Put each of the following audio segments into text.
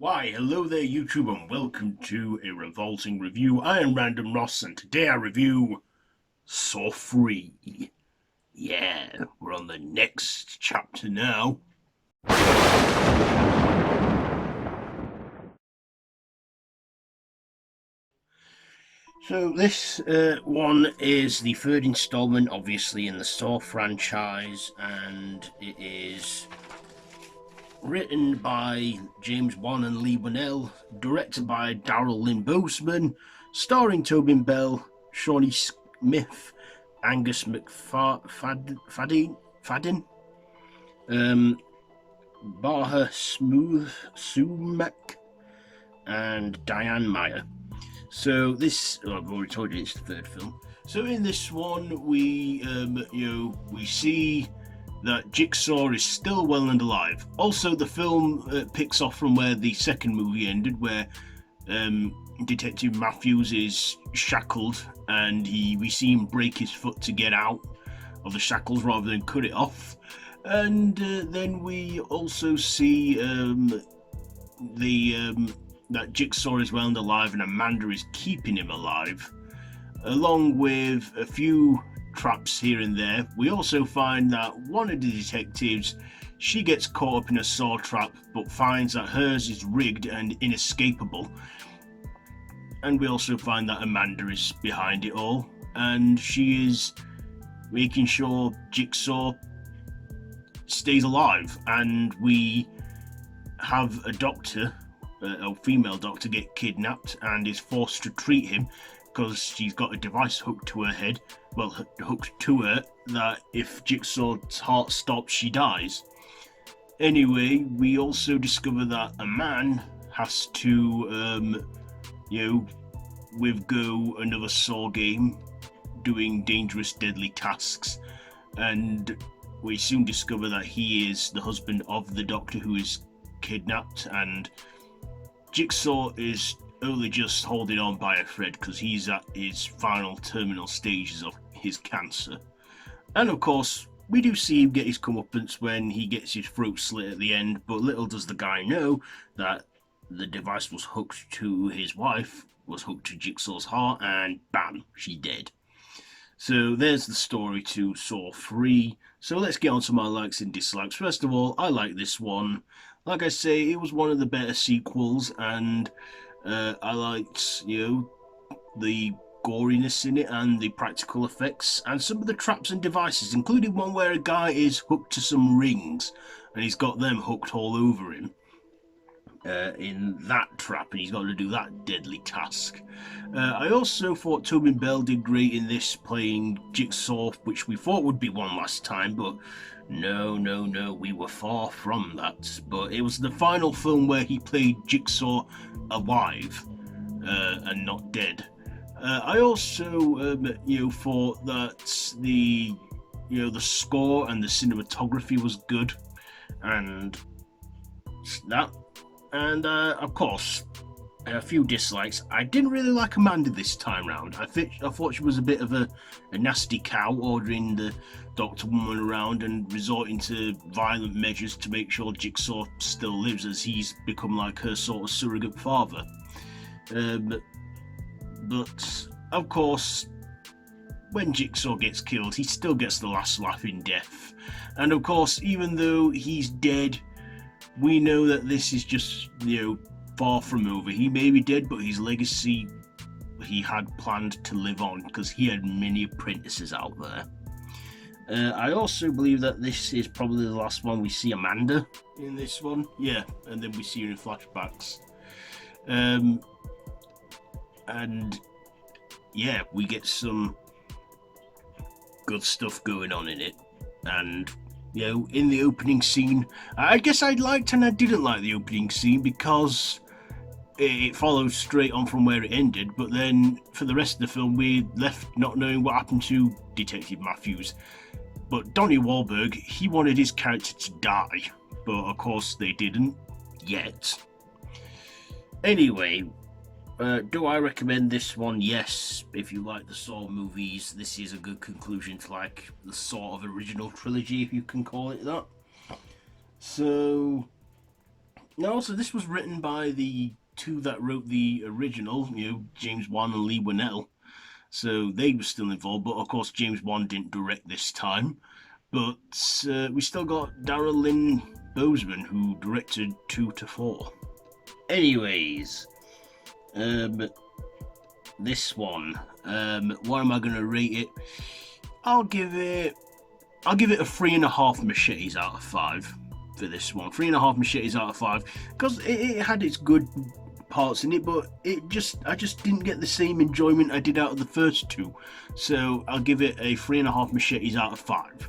Why, hello there YouTube and welcome to a Revolting Review. I am Random Ross and today I review Saw 3. Yeah, we're on the next chapter now. So this one is the third installment, obviously, in the Saw franchise, and it is written by James Wan and Lee Winnell, directed by Darrell Lynn Boseman, starring Tobin Bell, Shawnee Smith, Angus McFadden, Baha Sumac, and Diane Meyer. So this, I've already told you it's the third film. So in this one, we see that Jigsaw is still well and alive. Also, the film picks off from where the second movie ended, where Detective Matthews is shackled, and we see him break his foot to get out of the shackles rather than cut it off. And then we also see that Jigsaw is well and alive, and Amanda is keeping him alive, along with a few traps here and there. We also find that one of the detectives, she gets caught up in a saw trap, but finds that hers is rigged and inescapable. And we also find that Amanda is behind it all, and she is making sure Jigsaw stays alive. And we have a doctor, a female doctor, get kidnapped and is forced to treat him because she's got a device hooked to her head, hooked to her, that if Jigsaw's heart stops, she dies. Anyway, we also discover that a man has to, go another Saw game, doing dangerous, deadly tasks, and we soon discover that he is the husband of the doctor who is kidnapped, and Jigsaw is only just holding on by a thread because he's at his final terminal stages of his cancer. And of course, we do see him get his comeuppance when he gets his throat slit at the end, but little does the guy know that the device was hooked to his wife, was hooked to Jigsaw's heart, and bam, she's dead. So there's the story to Saw 3. So let's get on to my likes and dislikes. First of all, I like this one. Like I say, it was one of the better sequels, and I liked, the goriness in it and the practical effects and some of the traps and devices, including one where a guy is hooked to some rings and he's got them hooked all over him in that trap, and he's got to do that deadly task. I also thought Tobin Bell did great in this, playing Jigsaw, which we thought would be one last time, but no, we were far from that. But it was the final film where he played Jigsaw alive and not dead. I also, thought that the score and the cinematography was good, and that, and of course, a few dislikes. I didn't really like Amanda this time round. I thought she was a bit of a nasty cow, ordering the Doctor Woman around and resorting to violent measures to make sure Jigsaw still lives, as he's become like her sort of surrogate father. But of course, when Jigsaw gets killed, he still gets the last laugh in death. And of course, even though he's dead, we know that this is just, far from over. He may be dead, but his legacy he had planned to live on, because he had many apprentices out there. I also believe that this is probably the last one we see Amanda in this one. Yeah, and then we see her in flashbacks. And yeah, we get some good stuff going on in it. And in the opening scene, I guess I liked and I didn't like the opening scene because it follows straight on from where it ended, but then for the rest of the film we left not knowing what happened to Detective Matthews. But Donnie Wahlberg, he wanted his character to die, but of course they didn't yet. Anyway, do I recommend this one? Yes. If you like the Saw movies, this is a good conclusion to like the sort of original trilogy, if you can call it that. So Now, also, this was written by the two that wrote the original, James Wan and Lee Winnell. So they were still involved, but of course, James Wan didn't direct this time. But we still got Darrell Lynn Bozeman, who directed 2 to 4. Anyways, um, this one, what am I going to rate it? I'll give it a 3.5 machetes out of 5 for this one. 3.5 machetes out of 5 because it had its good parts in it, but I just didn't get the same enjoyment I did out of the first two. So I'll give it a 3.5 machetes out of 5.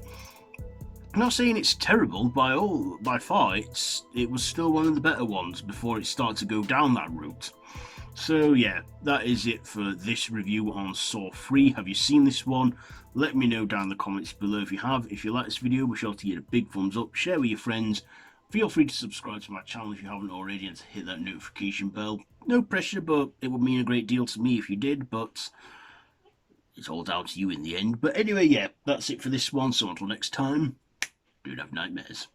I'm not saying it's terrible by far. It was still one of the better ones before it started to go down that route. So yeah, that is it for this review on Saw 3. Have you seen this one? Let me know down in the comments below if you have. If you like this video, be sure to give it a big thumbs up, share with your friends. Feel free to subscribe to my channel if you haven't already and to hit that notification bell. No pressure, but it would mean a great deal to me if you did, but it's all down to you in the end. But anyway, yeah, that's it for this one. So until next time, don't have nightmares.